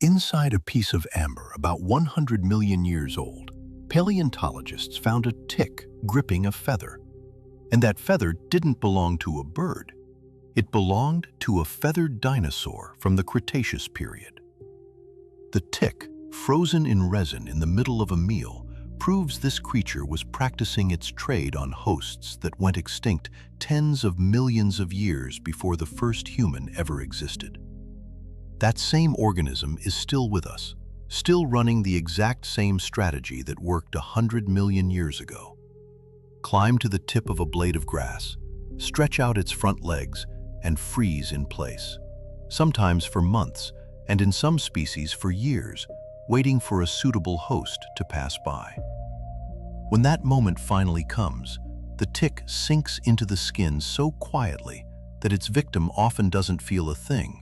Inside a piece of amber about 100 million years old, paleontologists found a tick gripping a feather. And that feather didn't belong to a bird. It belonged to a feathered dinosaur from the Cretaceous period. The tick, frozen in resin in the middle of a meal, proves this creature was practicing its trade on hosts that went extinct tens of millions of years before the first human ever existed. That same organism is still with us, still running the exact same strategy that worked 100 million years ago. Climb to the tip of a blade of grass, stretch out its front legs, and freeze in place, sometimes for months, and in some species for years, waiting for a suitable host to pass by. When that moment finally comes, the tick sinks into the skin so quietly that its victim often doesn't feel a thing,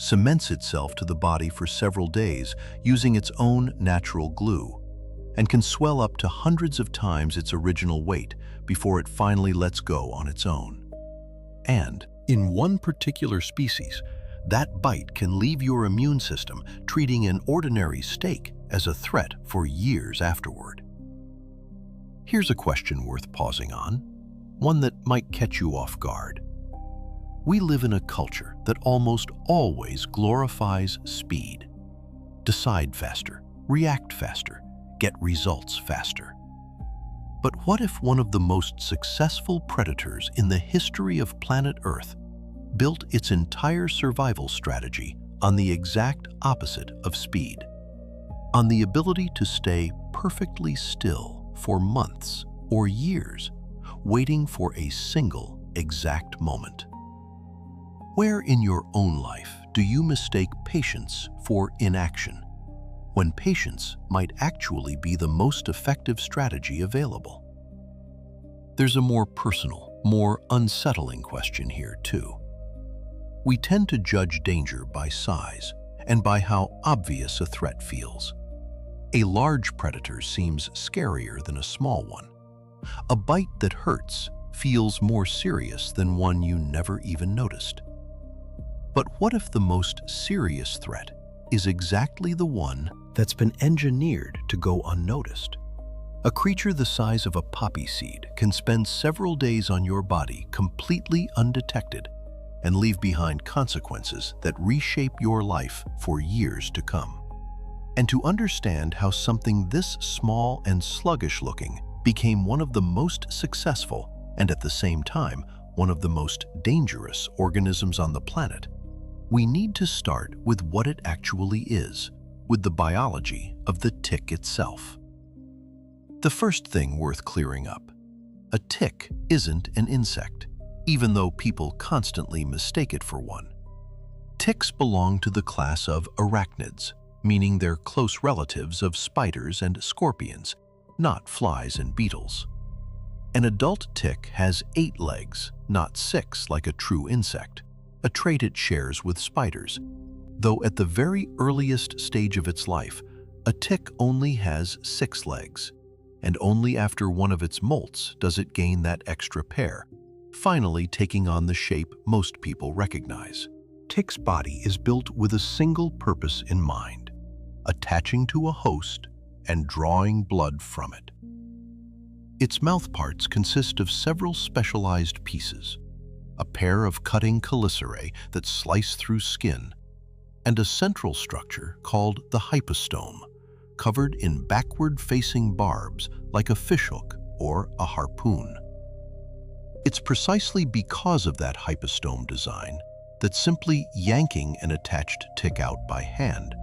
cements itself to the body for several days using its own natural glue, and can swell up to hundreds of times its original weight before it finally lets go on its own. And in one particular species, that bite can leave your immune system treating an ordinary steak as a threat for years afterward. Here's a question worth pausing on, one that might catch you off guard. We live in a culture that almost always glorifies speed. Decide faster, react faster, get results faster. But what if one of the most successful predators in the history of planet Earth built its entire survival strategy on the exact opposite of speed? On the ability to stay perfectly still for months or years, waiting for a single exact moment. Where in your own life do you mistake patience for inaction, when patience might actually be the most effective strategy available? There's a more personal, more unsettling question here, too. We tend to judge danger by size and by how obvious a threat feels. A large predator seems scarier than a small one. A bite that hurts feels more serious than one you never even noticed. But what if the most serious threat is exactly the one that's been engineered to go unnoticed? A creature the size of a poppy seed can spend several days on your body completely undetected and leave behind consequences that reshape your life for years to come. And to understand how something this small and sluggish-looking became one of the most successful and at the same time one of the most dangerous organisms on the planet, we need to start with what it actually is, with the biology of the tick itself. The first thing worth clearing up: a tick isn't an insect, even though people constantly mistake it for one. Ticks belong to the class of arachnids, meaning they're close relatives of spiders and scorpions, not flies and beetles. An adult tick has 8 legs, not 6 like a true insect, a trait it shares with spiders. Though at the very earliest stage of its life, a tick only has 6 legs, and only after one of its molts does it gain that extra pair, finally taking on the shape most people recognize. Tick's body is built with a single purpose in mind: attaching to a host and drawing blood from it. Its mouthparts consist of several specialized pieces: a pair of cutting chelicerae that slice through skin, and a central structure called the hypostome, covered in backward-facing barbs like a fishhook or a harpoon. It's precisely because of that hypostome design that simply yanking an attached tick out by hand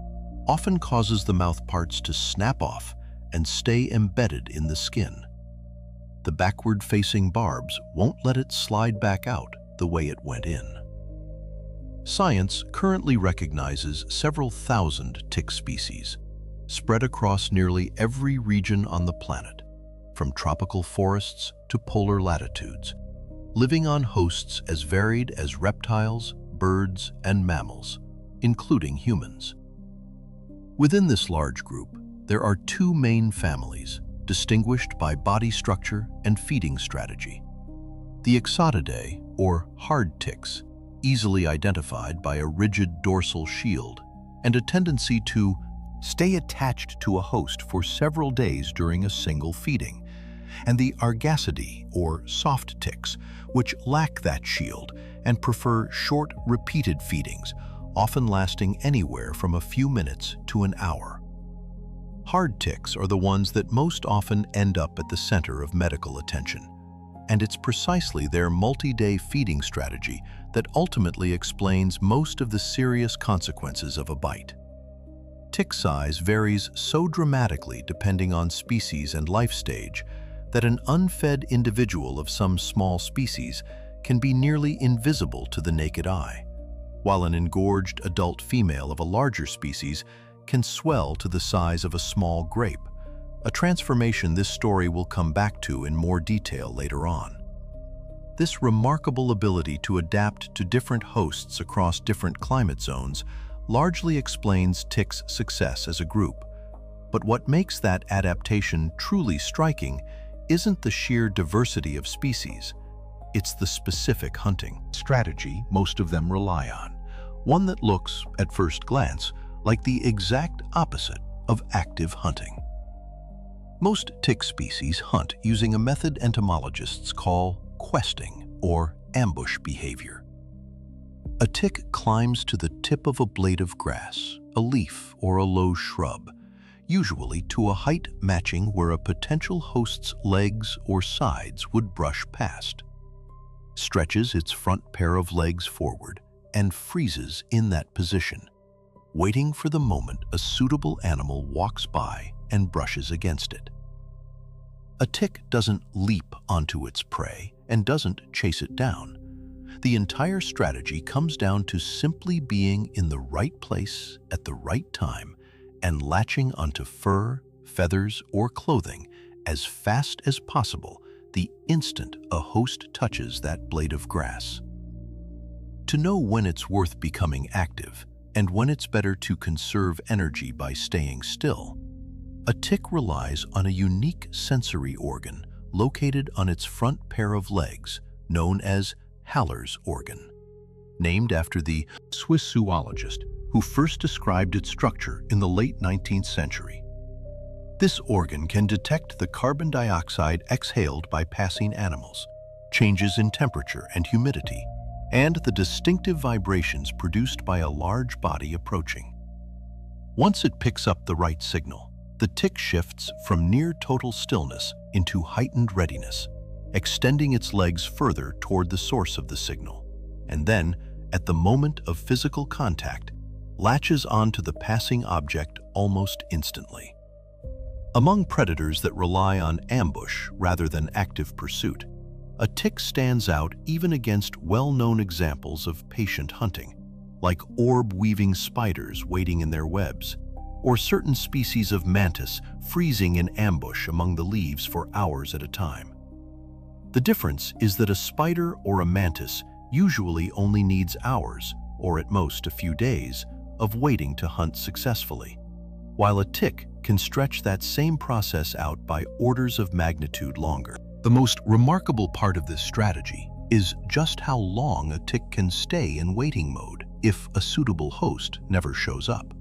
often causes the mouthparts to snap off and stay embedded in the skin. The backward-facing barbs won't let it slide back out the way it went in. Science currently recognizes several thousand tick species, spread across nearly every region on the planet, from tropical forests to polar latitudes, living on hosts as varied as reptiles, birds, and mammals, including humans. Within this large group, there are 2 main families, distinguished by body structure and feeding strategy. The Ixotidae, or hard ticks, easily identified by a rigid dorsal shield, and a tendency to stay attached to a host for several days during a single feeding, and the Argacidae, or soft ticks, which lack that shield and prefer short, repeated feedings, often lasting anywhere from a few minutes to an hour. Hard ticks are the ones that most often end up at the center of medical attention, and it's precisely their multi-day feeding strategy that ultimately explains most of the serious consequences of a bite. Tick size varies so dramatically depending on species and life stage that an unfed individual of some small species can be nearly invisible to the naked eye, while an engorged adult female of a larger species can swell to the size of a small grape, a transformation this story will come back to in more detail later on. This remarkable ability to adapt to different hosts across different climate zones largely explains ticks' success as a group. But what makes that adaptation truly striking isn't the sheer diversity of species, it's the specific hunting strategy most of them rely on, one that looks, at first glance, like the exact opposite of active hunting. Most tick species hunt using a method entomologists call questing or ambush behavior. A tick climbs to the tip of a blade of grass, a leaf, or a low shrub, usually to a height matching where a potential host's legs or sides would brush past, stretches its front pair of legs forward, and freezes in that position, waiting for the moment a suitable animal walks by and brushes against it. A tick doesn't leap onto its prey and doesn't chase it down. The entire strategy comes down to simply being in the right place at the right time and latching onto fur, feathers, or clothing as fast as possible the instant a host touches that blade of grass. To know when it's worth becoming active and when it's better to conserve energy by staying still, a tick relies on a unique sensory organ located on its front pair of legs, known as Haller's organ, named after the Swiss zoologist who first described its structure in the late 19th century. This organ can detect the carbon dioxide exhaled by passing animals, changes in temperature and humidity, and the distinctive vibrations produced by a large body approaching. Once it picks up the right signal, the tick shifts from near total stillness into heightened readiness, extending its legs further toward the source of the signal, and then, at the moment of physical contact, latches onto the passing object almost instantly. Among predators that rely on ambush rather than active pursuit, a tick stands out even against well-known examples of patient hunting, like orb-weaving spiders waiting in their webs, or certain species of mantis freezing in ambush among the leaves for hours at a time. The difference is that a spider or a mantis usually only needs hours, or at most a few days, of waiting to hunt successfully, while a tick can stretch that same process out by orders of magnitude longer. The most remarkable part of this strategy is just how long a tick can stay in waiting mode if a suitable host never shows up.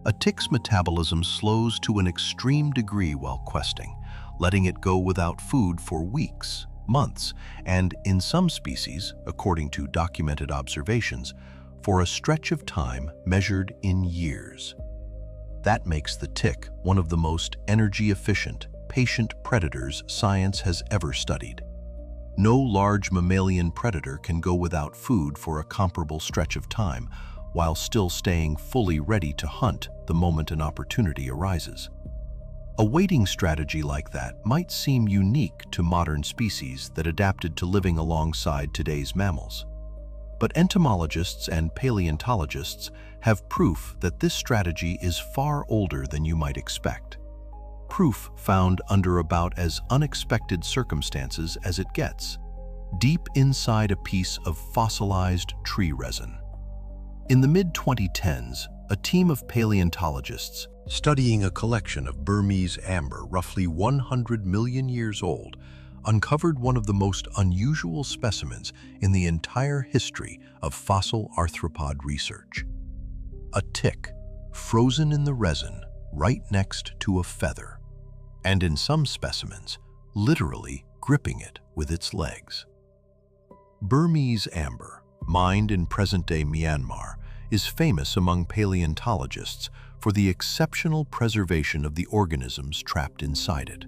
A tick's metabolism slows to an extreme degree while questing, letting it go without food for weeks, months, and in some species, according to documented observations, for a stretch of time measured in years. That makes the tick one of the most energy-efficient, patient predators science has ever studied. No large mammalian predator can go without food for a comparable stretch of time, while still staying fully ready to hunt the moment an opportunity arises. A waiting strategy like that might seem unique to modern species that adapted to living alongside today's mammals. But entomologists and paleontologists have proof that this strategy is far older than you might expect. Proof found under about as unexpected circumstances as it gets, deep inside a piece of fossilized tree resin. In the mid-2010s, a team of paleontologists studying a collection of Burmese amber roughly 100 million years old uncovered one of the most unusual specimens in the entire history of fossil arthropod research. A tick frozen in the resin right next to a feather, and in some specimens, literally gripping it with its legs. Burmese amber, mined in present-day Myanmar, is famous among paleontologists for the exceptional preservation of the organisms trapped inside it.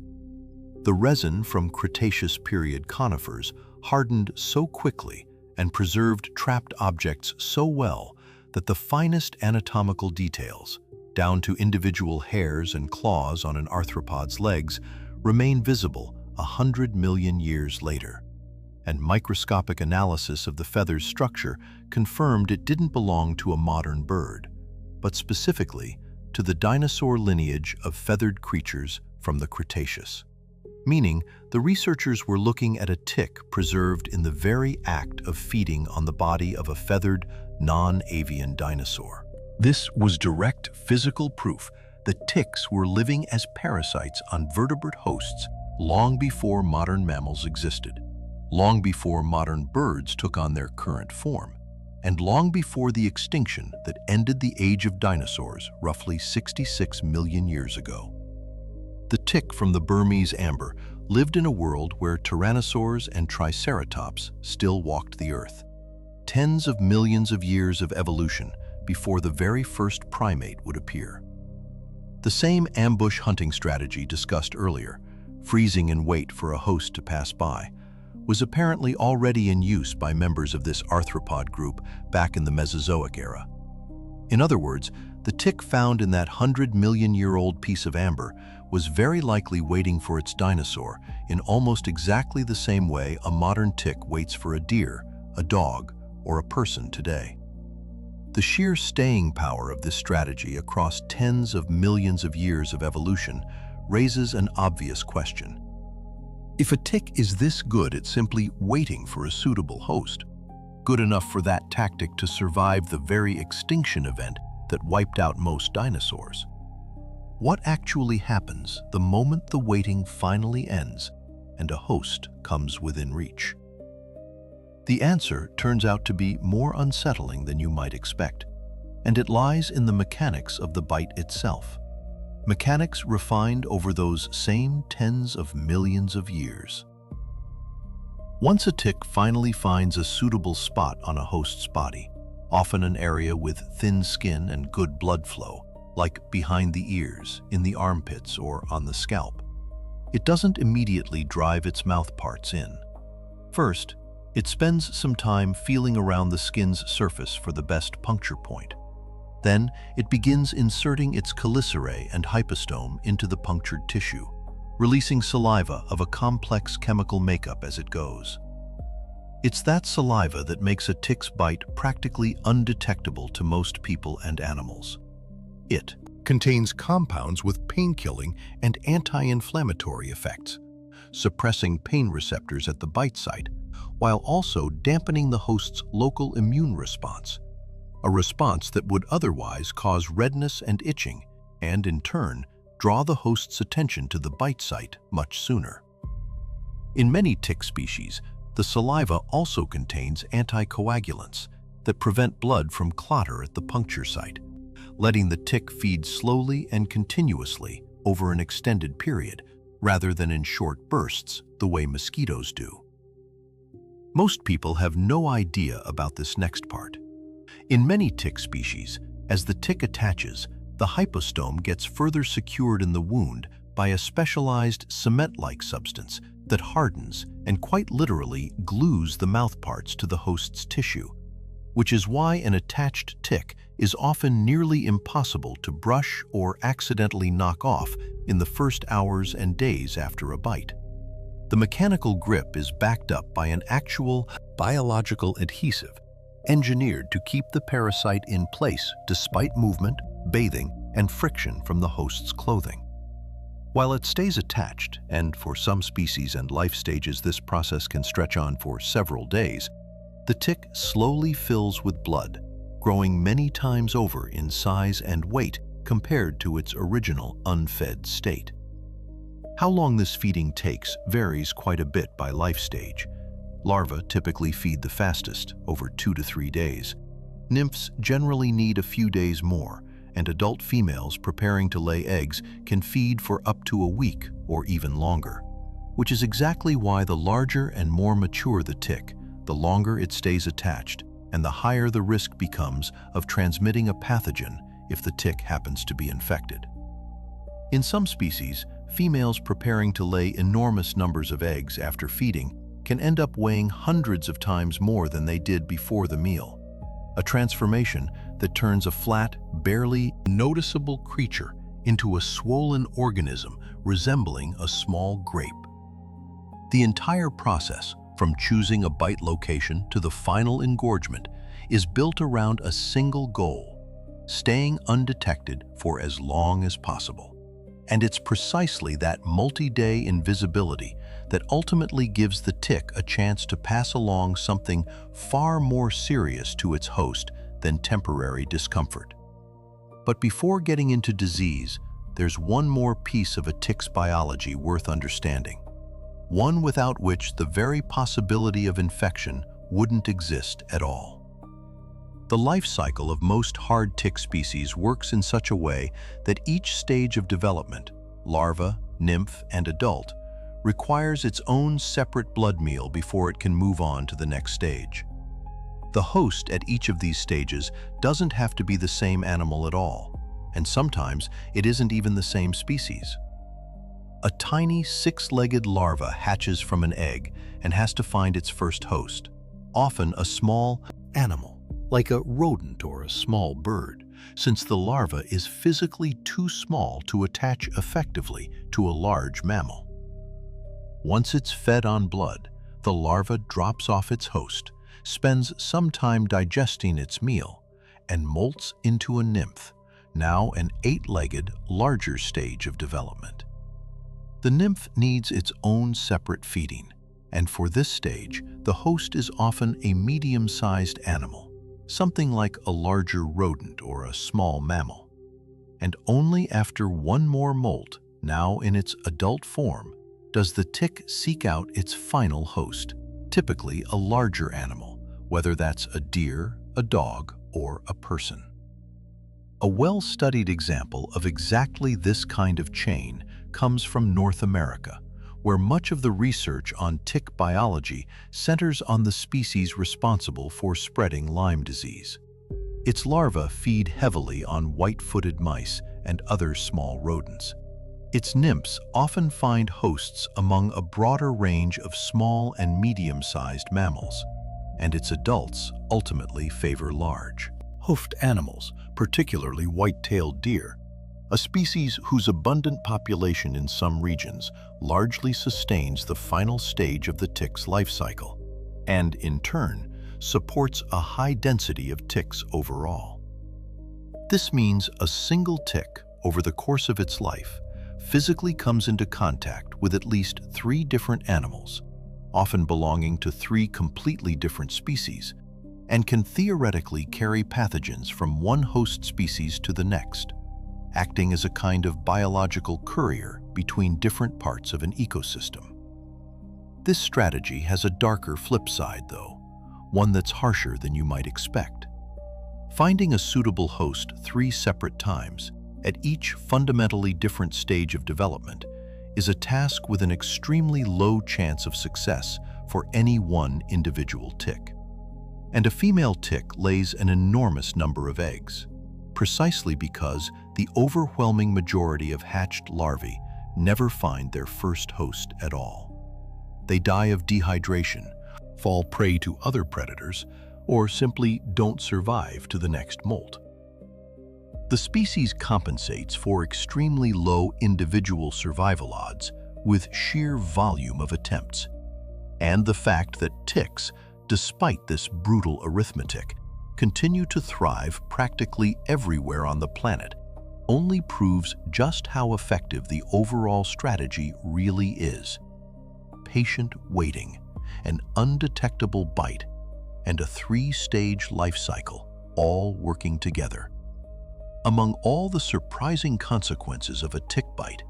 The resin from Cretaceous period conifers hardened so quickly and preserved trapped objects so well that the finest anatomical details, down to individual hairs and claws on an arthropod's legs, remain visible 100 million years later. And microscopic analysis of the feather's structure confirmed it didn't belong to a modern bird, but specifically to the dinosaur lineage of feathered creatures from the Cretaceous. Meaning, the researchers were looking at a tick preserved in the very act of feeding on the body of a feathered, non-avian dinosaur. This was direct physical proof that ticks were living as parasites on vertebrate hosts long before modern mammals existed, long before modern birds took on their current form, and long before the extinction that ended the age of dinosaurs roughly 66 million years ago. The tick from the Burmese amber lived in a world where tyrannosaurs and triceratops still walked the earth. Tens of millions of years of evolution before the very first primate would appear. The same ambush hunting strategy discussed earlier, freezing in wait for a host to pass by, was apparently already in use by members of this arthropod group back in the Mesozoic era. In other words, the tick found in that 100-million-year-old piece of amber was very likely waiting for its dinosaur in almost exactly the same way a modern tick waits for a deer, a dog, or a person today. The sheer staying power of this strategy across tens of millions of years of evolution raises an obvious question. If a tick is this good at simply waiting for a suitable host, good enough for that tactic to survive the very extinction event that wiped out most dinosaurs, what actually happens the moment the waiting finally ends and a host comes within reach? The answer turns out to be more unsettling than you might expect, and it lies in the mechanics of the bite itself. Mechanics refined over those same tens of millions of years. Once a tick finally finds a suitable spot on a host's body, often an area with thin skin and good blood flow, like behind the ears, in the armpits, or on the scalp, it doesn't immediately drive its mouth parts in. First, it spends some time feeling around the skin's surface for the best puncture point. Then, it begins inserting its chelicerae and hypostome into the punctured tissue, releasing saliva of a complex chemical makeup as it goes. It's that saliva that makes a tick's bite practically undetectable to most people and animals. It contains compounds with pain-killing and anti-inflammatory effects, suppressing pain receptors at the bite site, while also dampening the host's local immune response, a response that would otherwise cause redness and itching, and in turn, draw the host's attention to the bite site much sooner. In many tick species, the saliva also contains anticoagulants that prevent blood from clotting at the puncture site, letting the tick feed slowly and continuously over an extended period, rather than in short bursts the way mosquitoes do. Most people have no idea about this next part. In many tick species, as the tick attaches, the hypostome gets further secured in the wound by a specialized cement-like substance that hardens and quite literally glues the mouthparts to the host's tissue, which is why an attached tick is often nearly impossible to brush or accidentally knock off in the first hours and days after a bite. The mechanical grip is backed up by an actual biological adhesive engineered to keep the parasite in place despite movement, bathing, and friction from the host's clothing. While it stays attached, and for some species and life stages this process can stretch on for several days, the tick slowly fills with blood, growing many times over in size and weight compared to its original unfed state. How long this feeding takes varies quite a bit by life stage. Larvae typically feed the fastest, over 2 to 3 days. Nymphs generally need a few days more, and adult females preparing to lay eggs can feed for up to a week or even longer, which is exactly why the larger and more mature the tick, the longer it stays attached, and the higher the risk becomes of transmitting a pathogen if the tick happens to be infected. In some species, females preparing to lay enormous numbers of eggs after feeding can end up weighing hundreds of times more than they did before the meal, a transformation that turns a flat, barely noticeable creature into a swollen organism resembling a small grape. The entire process, from choosing a bite location to the final engorgement, is built around a single goal: staying undetected for as long as possible. And it's precisely that multi-day invisibility that ultimately gives the tick a chance to pass along something far more serious to its host than temporary discomfort. But before getting into disease, there's one more piece of a tick's biology worth understanding, one without which the very possibility of infection wouldn't exist at all. The life cycle of most hard tick species works in such a way that each stage of development, larva, nymph, and adult, requires its own separate blood meal before it can move on to the next stage. The host at each of these stages doesn't have to be the same animal at all, and sometimes it isn't even the same species. A tiny six-legged larva hatches from an egg and has to find its first host, often a small animal, like a rodent or a small bird, since the larva is physically too small to attach effectively to a large mammal. Once it's fed on blood, the larva drops off its host, spends some time digesting its meal, and molts into a nymph, now an eight-legged, larger stage of development. The nymph needs its own separate feeding, and for this stage, the host is often a medium-sized animal, something like a larger rodent or a small mammal. And only after one more molt, now in its adult form, does the tick seek out its final host, typically a larger animal, whether that's a deer, a dog, or a person. A well-studied example of exactly this kind of chain comes from North America, where much of the research on tick biology centers on the species responsible for spreading Lyme disease. Its larvae feed heavily on white-footed mice and other small rodents. Its nymphs often find hosts among a broader range of small and medium-sized mammals, and its adults ultimately favor large, hoofed animals, particularly white-tailed deer, a species whose abundant population in some regions largely sustains the final stage of the tick's life cycle, and in turn supports a high density of ticks overall. This means a single tick, over the course of its life, physically comes into contact with at least 3 different animals, often belonging to 3 completely different species, and can theoretically carry pathogens from one host species to the next, acting as a kind of biological courier between different parts of an ecosystem. This strategy has a darker flip side, though, one that's harsher than you might expect. Finding a suitable host 3 separate times, at each fundamentally different stage of development, is a task with an extremely low chance of success for any one individual tick. And a female tick lays an enormous number of eggs, precisely because the overwhelming majority of hatched larvae never find their first host at all. They die of dehydration, fall prey to other predators, or simply don't survive to the next molt. The species compensates for extremely low individual survival odds with sheer volume of attempts, and the fact that ticks, despite this brutal arithmetic, continue to thrive practically everywhere on the planet only proves just how effective the overall strategy really is. Patient waiting, an undetectable bite, and a 3-stage life cycle, all working together. Among all the surprising consequences of a tick bite,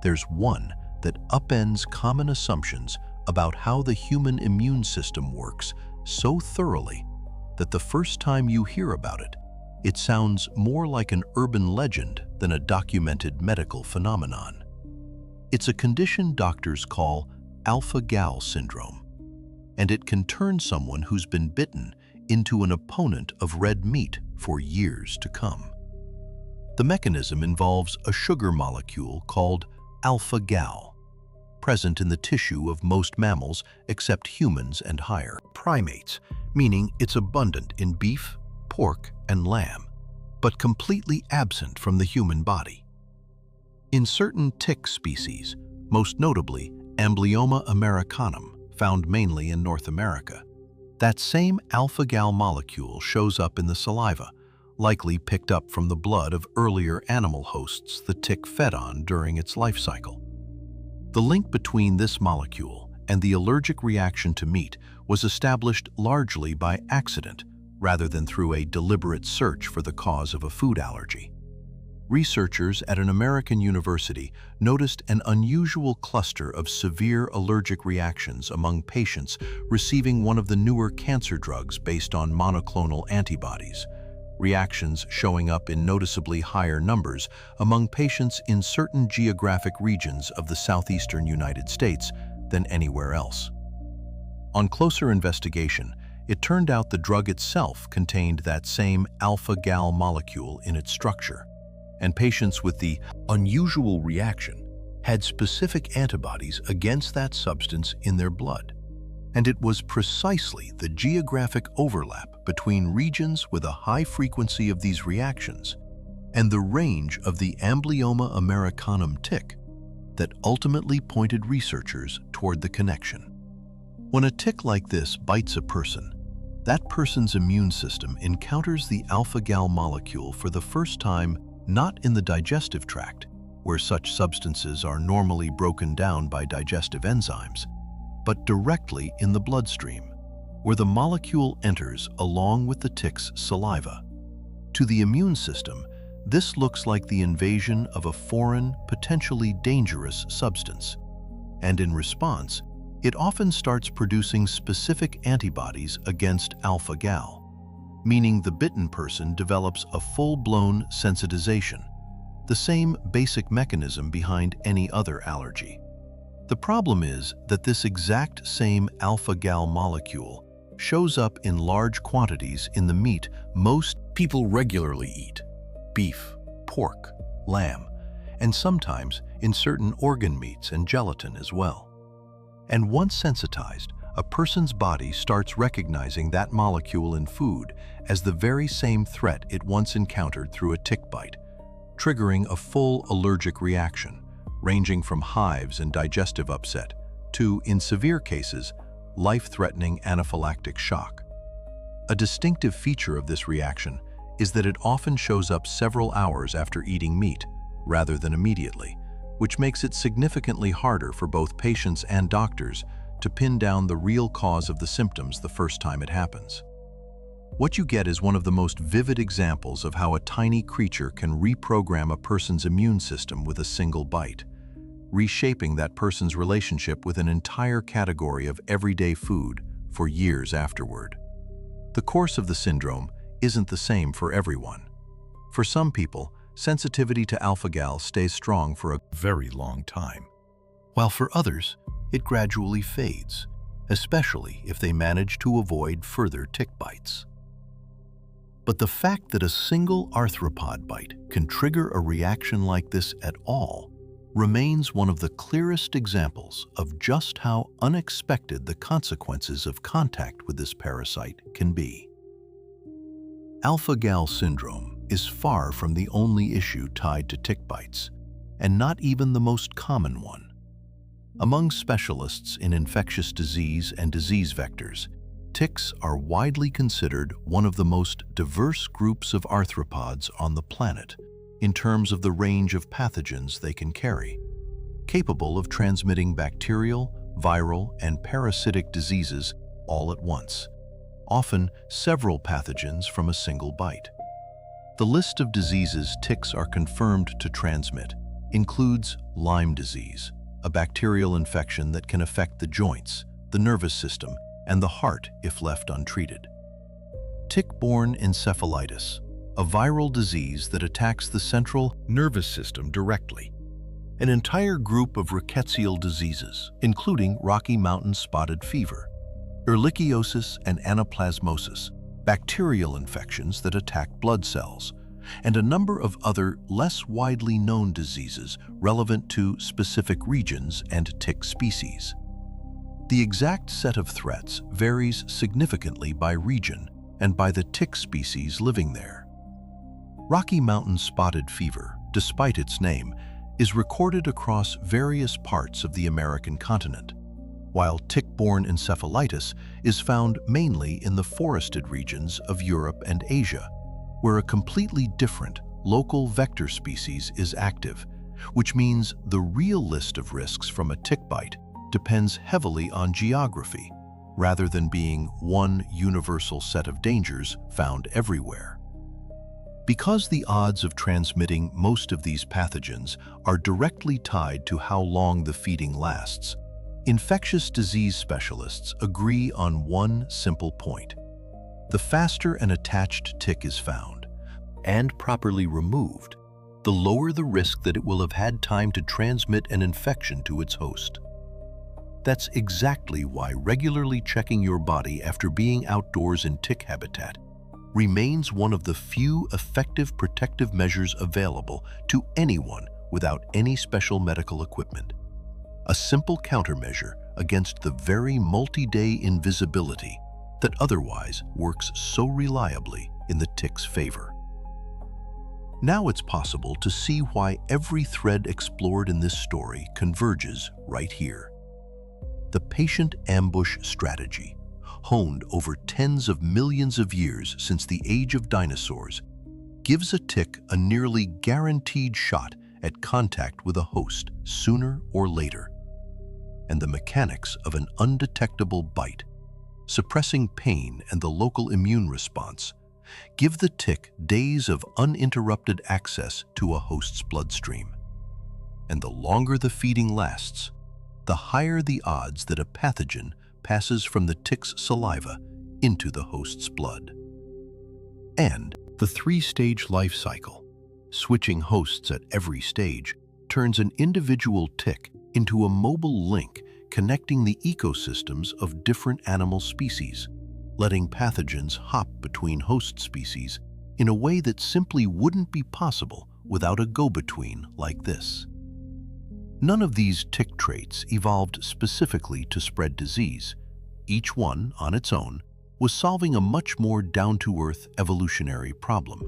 there's one that upends common assumptions about how the human immune system works so thoroughly that the first time you hear about it, It sounds more like an urban legend than a documented medical phenomenon. It's a condition doctors call alpha-gal syndrome, and it can turn someone who's been bitten into an opponent of red meat for years to come. The mechanism involves a sugar molecule called alpha-gal, present in the tissue of most mammals except humans and higher primates, meaning it's abundant in beef, pork, and lamb, but completely absent from the human body. In certain tick species, most notably Amblyomma americanum, found mainly in North America, that same alpha-gal molecule shows up in the saliva, likely picked up from the blood of earlier animal hosts the tick fed on during its life cycle. The link between this molecule and the allergic reaction to meat was established largely by accident rather than through a deliberate search for the cause of a food allergy. Researchers at an American university noticed an unusual cluster of severe allergic reactions among patients receiving one of the newer cancer drugs based on monoclonal antibodies, reactions showing up in noticeably higher numbers among patients in certain geographic regions of the southeastern United States than anywhere else. On closer investigation, it turned out the drug itself contained that same alpha-gal molecule in its structure, and patients with the unusual reaction had specific antibodies against that substance in their blood. And it was precisely the geographic overlap between regions with a high frequency of these reactions and the range of the Amblyomma americanum tick that ultimately pointed researchers toward the connection. When a tick like this bites a person, that person's immune system encounters the alpha-gal molecule for the first time not in the digestive tract, where such substances are normally broken down by digestive enzymes, but directly in the bloodstream, where the molecule enters along with the tick's saliva. To the immune system, this looks like the invasion of a foreign, potentially dangerous substance, and in response, it often starts producing specific antibodies against alpha-gal, meaning the bitten person develops a full-blown sensitization, the same basic mechanism behind any other allergy. The problem is that this exact same alpha-gal molecule shows up in large quantities in the meat most people regularly eat: beef, pork, lamb, and sometimes in certain organ meats and gelatin as well. And once sensitized, a person's body starts recognizing that molecule in food as the very same threat it once encountered through a tick bite, triggering a full allergic reaction, ranging from hives and digestive upset to, in severe cases, life-threatening anaphylactic shock. A distinctive feature of this reaction is that it often shows up several hours after eating meat, rather than immediately, which makes it significantly harder for both patients and doctors to pin down the real cause of the symptoms the first time it happens. What you get is one of the most vivid examples of how a tiny creature can reprogram a person's immune system with a single bite, reshaping that person's relationship with an entire category of everyday food for years afterward. The course of the syndrome isn't the same for everyone. For some people, sensitivity to alpha-gal stays strong for a very long time, while for others, it gradually fades, especially if they manage to avoid further tick bites. But the fact that a single arthropod bite can trigger a reaction like this at all remains one of the clearest examples of just how unexpected the consequences of contact with this parasite can be. Alpha-gal syndrome is far from the only issue tied to tick bites, and not even the most common one. Among specialists in infectious disease and disease vectors, ticks are widely considered one of the most diverse groups of arthropods on the planet in terms of the range of pathogens they can carry, capable of transmitting bacterial, viral, and parasitic diseases all at once, often several pathogens from a single bite. The list of diseases ticks are confirmed to transmit includes Lyme disease, a bacterial infection that can affect the joints, the nervous system, and the heart if left untreated. Tick-borne encephalitis, a viral disease that attacks the central nervous system directly. An entire group of rickettsial diseases, including Rocky Mountain spotted fever, ehrlichiosis and anaplasmosis, bacterial infections that attack blood cells, and a number of other less widely known diseases relevant to specific regions and tick species. The exact set of threats varies significantly by region and by the tick species living there. Rocky Mountain spotted fever, despite its name, is recorded across various parts of the American continent, while tick-borne encephalitis is found mainly in the forested regions of Europe and Asia, where a completely different local vector species is active, which means the real list of risks from a tick bite depends heavily on geography, rather than being one universal set of dangers found everywhere. Because the odds of transmitting most of these pathogens are directly tied to how long the feeding lasts, infectious disease specialists agree on one simple point. The faster an attached tick is found and properly removed, the lower the risk that it will have had time to transmit an infection to its host. That's exactly why regularly checking your body after being outdoors in tick habitat remains one of the few effective protective measures available to anyone without any special medical equipment. A simple countermeasure against the very multi-day invisibility that otherwise works so reliably in the tick's favor. Now it's possible to see why every thread explored in this story converges right here. The patient ambush strategy, honed over tens of millions of years since the age of dinosaurs, gives a tick a nearly guaranteed shot at contact with a host sooner or later. And the mechanics of an undetectable bite, suppressing pain and the local immune response, give the tick days of uninterrupted access to a host's bloodstream. And the longer the feeding lasts, the higher the odds that a pathogen passes from the tick's saliva into the host's blood. And the three-stage life cycle, switching hosts at every stage, turns an individual tick into a mobile link connecting the ecosystems of different animal species, letting pathogens hop between host species in a way that simply wouldn't be possible without a go-between like this. None of these tick traits evolved specifically to spread disease. Each one, on its own, was solving a much more down-to-earth evolutionary problem.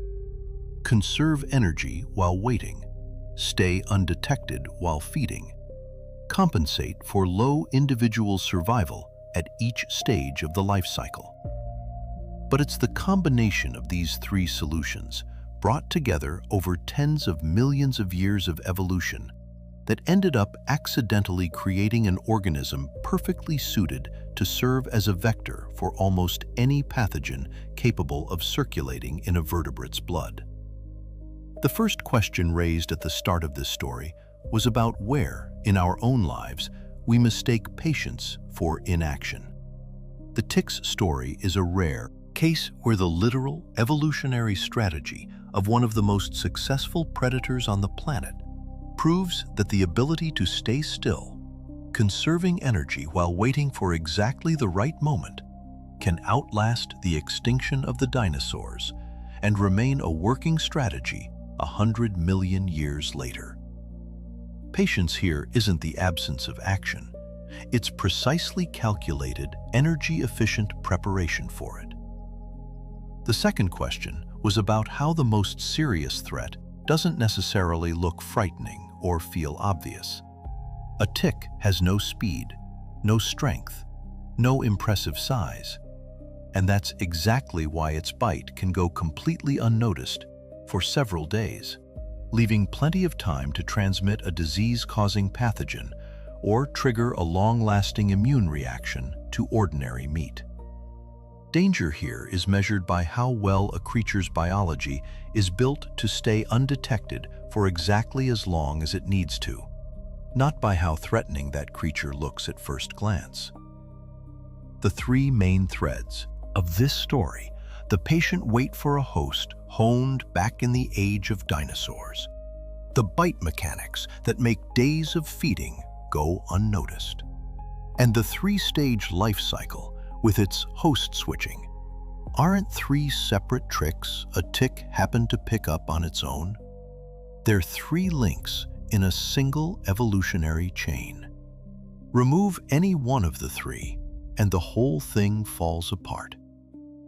Conserve energy while waiting, stay undetected while feeding, compensate for low individual survival at each stage of the life cycle. But it's the combination of these three solutions, brought together over tens of millions of years of evolution, that ended up accidentally creating an organism perfectly suited to serve as a vector for almost any pathogen capable of circulating in a vertebrate's blood. The first question raised at the start of this story was about where, in our own lives, we mistake patience for inaction. The tick's story is a rare case where the literal evolutionary strategy of one of the most successful predators on the planet proves that the ability to stay still, conserving energy while waiting for exactly the right moment, can outlast the extinction of the dinosaurs and remain a working strategy 100 million years later. Patience here isn't the absence of action. It's precisely calculated, energy-efficient preparation for it. The second question was about how the most serious threat doesn't necessarily look frightening or feel obvious. A tick has no speed, no strength, no impressive size, and that's exactly why its bite can go completely unnoticed for several days, leaving plenty of time to transmit a disease-causing pathogen or trigger a long-lasting immune reaction to ordinary meat. Danger here is measured by how well a creature's biology is built to stay undetected for exactly as long as it needs to, not by how threatening that creature looks at first glance. The three main threads of this story, the patient wait for a host honed back in the age of dinosaurs. The bite mechanics that make days of feeding go unnoticed. And the three-stage life cycle with its host switching. Aren't three separate tricks a tick happened to pick up on its own? They're three links in a single evolutionary chain. Remove any one of the three, and the whole thing falls apart.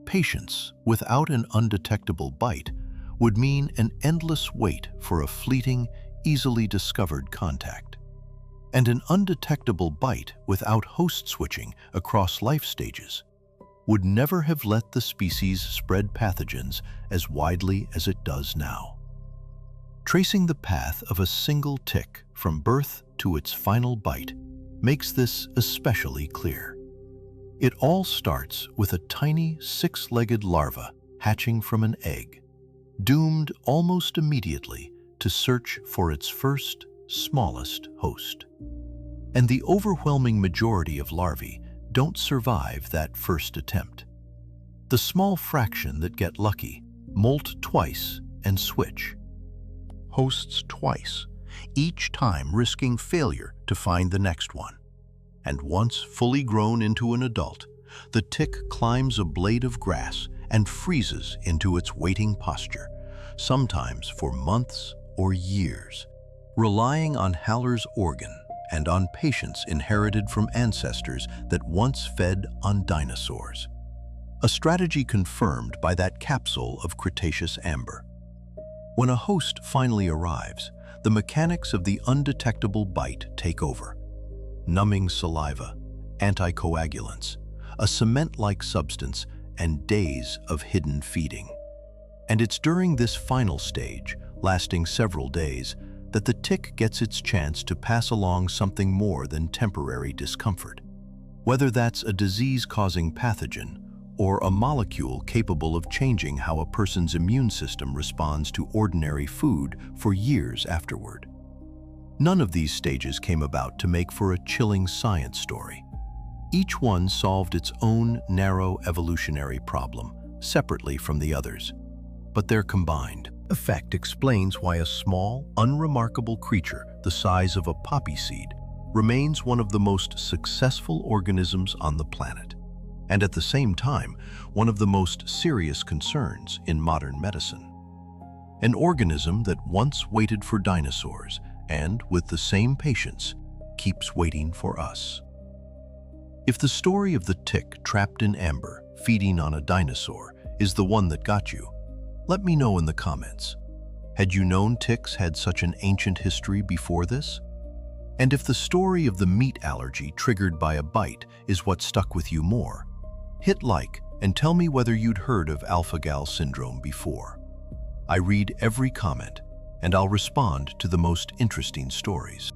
Patience without an undetectable bite would mean an endless wait for a fleeting, easily discovered contact. And an undetectable bite without host switching across life stages would never have let the species spread pathogens as widely as it does now. Tracing the path of a single tick from birth to its final bite makes this especially clear. It all starts with a tiny six-legged larva hatching from an egg, doomed almost immediately to search for its first, smallest host. And the overwhelming majority of larvae don't survive that first attempt. The small fraction that get lucky molt twice and switch. Hosts twice, each time risking failure to find the next one. And once fully grown into an adult, the tick climbs a blade of grass and freezes into its waiting posture, sometimes for months or years, relying on Haller's organ and on patience inherited from ancestors that once fed on dinosaurs. A strategy confirmed by that capsule of Cretaceous amber. When a host finally arrives, the mechanics of the undetectable bite take over. Numbing saliva, anticoagulants, a cement-like substance, and days of hidden feeding. And it's during this final stage, lasting several days, that the tick gets its chance to pass along something more than temporary discomfort. Whether that's a disease-causing pathogen or a molecule capable of changing how a person's immune system responds to ordinary food for years afterward. None of these stages came about to make for a chilling science story. Each one solved its own narrow evolutionary problem, separately from the others. But their combined effect explains why a small, unremarkable creature the size of a poppy seed remains one of the most successful organisms on the planet, and at the same time, one of the most serious concerns in modern medicine. An organism that once waited for dinosaurs and, with the same patience, keeps waiting for us. If the story of the tick trapped in amber, feeding on a dinosaur, is the one that got you, let me know in the comments. Had you known ticks had such an ancient history before this? And if the story of the meat allergy triggered by a bite is what stuck with you more, hit like and tell me whether you'd heard of alpha-gal syndrome before. I read every comment, and I'll respond to the most interesting stories.